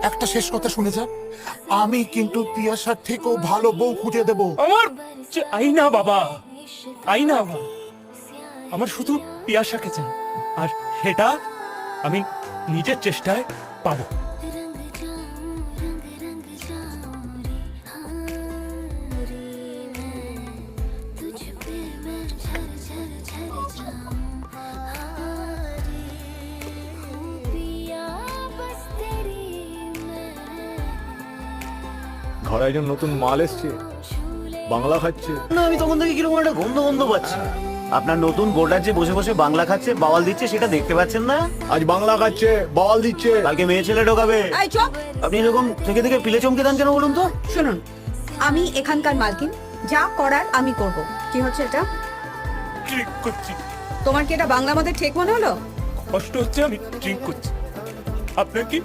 একটা শেষ কথা শুনে যা, আমি কিন্তু পিয়াসার থেকেও ভালো বউ খুঁজে দেবো। আমার চাই না বাবা, চাই না বাবা। আমার শুধু পিয়াসাকে চাই, আর সেটা আমি নিজের চেষ্টায় পাবো। ঘরে একজন নতুন মাল এসছে, বাংলা খাচ্ছে। না, আমি তখন থেকে কিরকম একটা গন্ধ গন্ধ পাচ্ছি। আপনার নতুন বোর্ডার যে বসে বসে বাংলা খাচ্ছে, বাওয়াল দিচ্ছে, সেটা দেখতে পাচ্ছেন না? আজ বাংলা খাচ্ছে, বল দিচ্ছে। কালকে মেয়ে ছেলে ঢোকাবে। এই চুপ! আপনি এরকম থেকে থেকে পিলে চমকে দেন কেন বলুন তো? শুনুন, আমি এখানকার মালকিন, যা করার আমি করব। কি হচ্ছে এটা? ড্রিঙ্ক করছি, তোমার কি এটা বাংলা মধ্যে ঠিক মনে হলো? কষ্ট হচ্ছে, আমি ড্রিঙ্ক করছি। আপনার কি